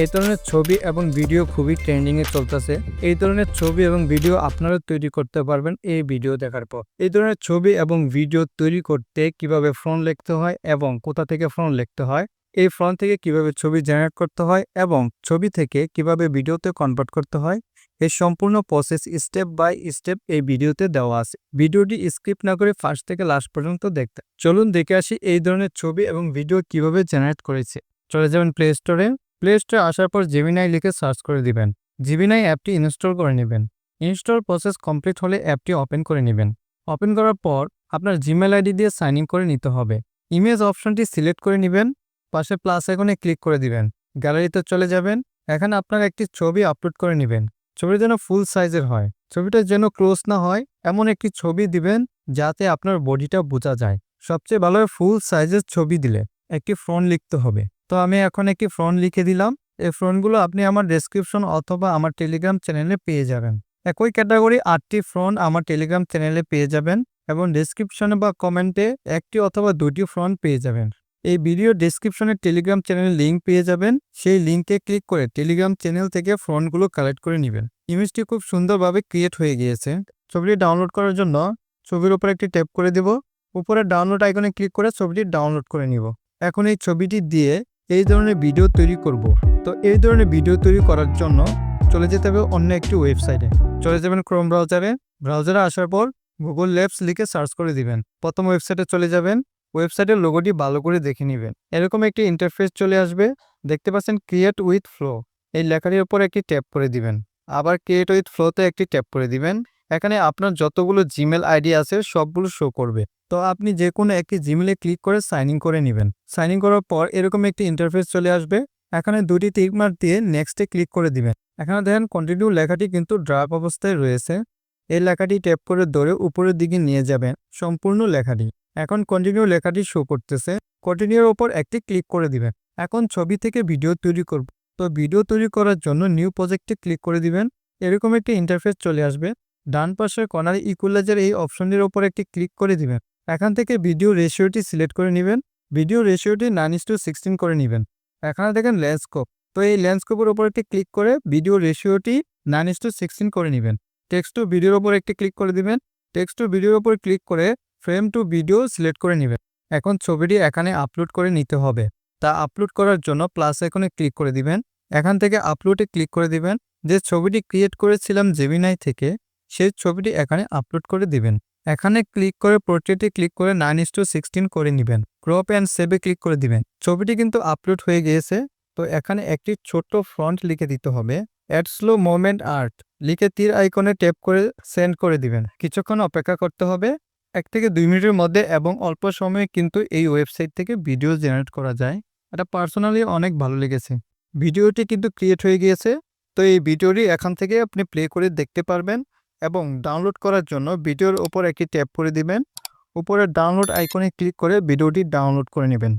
এই ধরনের ছবি এবং ভিডিও খুবই ট্রেন্ডিংয়ে চলতেছে। এই ধরনের ছবি এবং ভিডিও আপনারা তৈরি করতে পারবেন এই ভিডিও দেখার পর। এই ধরনের ছবি এবং ভিডিও তৈরি করতে কিভাবে ফন্ট লিখতে হয় এবং কোথা থেকে ফন্ট লিখতে হয়, এই ফন্ট থেকে কিভাবে ছবি জেনারেট করতে হয় এবং ছবি থেকে কিভাবে ভিডিওতে কনভার্ট করতে হয়, এই সম্পূর্ণ প্রসেস স্টেপ বাই স্টেপ এই ভিডিওতে দেওয়া আছে। ভিডিওটি স্কিপ না করে ফার্স্ট থেকে লাস্ট পর্যন্ত দেখতে। চলুন দেখে আসি এই ধরনের ছবি এবং ভিডিও কিভাবে জেনারেট করেছে। চলে যাবেন প্লে স্টোরে। প্লে স্টোরে আসার পর জেমিনাই লিখে সার্চ করে দিবেন। জেমিনাই অ্যাপটি ইনস্টল করে নেবেন। ইনস্টল প্রসেস কমপ্লিট হলে অ্যাপটি ওপেন করে নেবেন। ওপেন করার পর আপনার জিমেল আইডি দিয়ে সাইন ইন করে নিতে হবে। ইমেজ অপশনটি সিলেক্ট করে নেবেন। পাশে প্লাস আইকনে ক্লিক করে দিবেন। গ্যালারিতে চলে যাবেন। এখানে আপনার একটি ছবি আপলোড করে নেবেন। ছবিটা যেন ফুল সাইজের হয়, ছবিটা যেন ক্লোজ না হয় এমন একটি ছবি দিবেন যাতে আপনার বডিটা বোঝা যায়। সবচেয়ে ভালো হয় ফুল সাইজের ছবি দিলে। একটি ফন্ট লিখতে হবে। তো আমি এখন একটি ফন্ট লিখে দিলাম। এই ফন্টগুলো আপনি আমার ডেসক্রিপশন অথবা আমার টেলিগ্রাম চ্যানেলে পেয়ে যাবেন। একই ক্যাটাগরি 8টি ফন্ট আমার টেলিগ্রাম চ্যানেলে পেয়ে যাবেন এবং ডেসক্রিপশনে বা কমেন্টে একটি অথবা দুটি ফন্ট পেয়ে যাবেন। এই ভিডিও ডেসক্রিপশনে টেলিগ্রাম চ্যানেলের লিঙ্ক পেয়ে যাবেন। সেই লিঙ্কে ক্লিক করে টেলিগ্রাম চ্যানেল থেকে ফন্টগুলো কালেক্ট করে নেবেন। ইমেজটি খুব সুন্দরভাবে ক্রিয়েট হয়ে গিয়েছে। ছবিটি ডাউনলোড করার জন্য ছবির উপর একটি ট্যাপ করে দেব। উপরে ডাউনলোড আইকনে ক্লিক করে ছবিটি ডাউনলোড করে নিব। এখন এই ছবিটি দিয়ে এই ধরনের ভিডিও তৈরি করব। তো এই ধরনের ভিডিও তৈরি করার জন্য চলে যেতে হবে অন্য একটি ওয়েবসাইটে। চলে যাবেন ক্রোম ব্রাউজারে। ব্রাউজারে আসার পর গুগল ল্যাবস লিখে সার্চ করে দিবেন। প্রথম ওয়েবসাইটে চলে যাবেন। ওয়েবসাইটের লোগোটি ভালো করে দেখে নেবেন। এরকম একটি ইন্টারফেস চলে আসবে। দেখতে পাচ্ছেন ক্রিয়েট উইথ ফ্লো, এই লেখাটির উপর একটি ট্যাপ করে দিবেন। আবার ক্রিয়েট উইথ ফ্লোতে একটি ট্যাপ করে দিবেন। এখানে আপনার যতগুলো জিমেল আইডি আছে সবগুলো শো করবে। তো আপনি যে কোনো একটি জিমেলে ক্লিক করে সাইন ইন করে নেবেন। সাইন ইন করার পর এরকম একটি ইন্টারফেস চলে আসবে। এখানে দুটি টিক মার্ক দিয়ে নেক্সটে ক্লিক করে দিবেন। এখানে দেখেন কন্টিনিউ লেখাটি কিন্তু ড্রাফট অবস্থায় রয়েছে। এই লেখাটি ট্যাপ করে ধরে উপরের দিকে নিয়ে যাবেন সম্পূর্ণ লেখাটি। এখন কন্টিনিউ লেখাটি শো করতেছে। কন্টিনিউর উপর একটি ক্লিক করে দিবেন। এখন ছবি থেকে ভিডিও তৈরি করব। তো ভিডিও তৈরি করার জন্য নিউ প্রজেক্টে ক্লিক করে দিবেন। এরকম একটি ইন্টারফেস চলে আসবে। ডান পাশের কর্নার ইকুয়ালাইজার এই অপশনটির উপর একটি ক্লিক করে দিবেন। এখান থেকে ভিডিও রেশিওটি সিলেক্ট করে নেবেন। ভিডিও রেশিওটি 9:16 করে নেবেন। এখানে দেখেন ল্যান্ডস্কেপ। তো এই ল্যান্ডস্কেপের উপর একটি ক্লিক করে ভিডিও রেশিওটি 9:16 করে নেবেন। টেক্সট টু ভিডিওর উপর একটি ক্লিক করে দিবেন। টেক্সট টু ভিডিওর উপর ক্লিক করে ফ্রেম টু ভিডিও সিলেক্ট করে নেবেন। এখন ছবিটি এখানে আপলোড করে নিতে হবে। তা আপলোড করার জন্য প্লাস আইকনে ক্লিক করে দিবেন। এখান থেকে আপলোডে ক্লিক করে দিবেন। যে ছবিটি ক্রিয়েট করেছিলাম জেমিনাই থেকে সেই ছবিটি এখানে আপলোড করে দিবেন। এখানে ক্লিক করে পোর্ট্রেটে ক্লিক করে 9:16 করে নেবেন। ক্রপ অ্যান্ড সেভে ক্লিক করে দিবেন। ছবিটি কিন্তু আপলোড হয়ে গিয়েছে। তো এখানে একটি ছোট্ট ফন্ট লিখে দিতে হবে। অ্যাড স্লো মোমেন্ট আর্ট লিখে তীর আইকনে ট্যাপ করে সেন্ড করে দিবেন। কিছুক্ষণ অপেক্ষা করতে হবে। 1 থেকে 2 মিনিটের মধ্যে এবং অল্প সময়ে কিন্তু এই ওয়েবসাইট থেকে ভিডিও জেনারেট করা যায়। এটা পার্সোনালি অনেক ভালো লেগেছে। ভিডিওটি কিন্তু ক্রিয়েট হয়ে গিয়েছে। তো এই ভিডিওটি এখান থেকে আপনি প্লে করে দেখতে পারবেন এবং ডাউনলোড করার জন্য ভিডিওর উপর একটি ট্যাপ করে দিবেন। উপরে ডাউনলোড আইকনে ক্লিক করে ভিডিওটি ডাউনলোড করে নেবেন।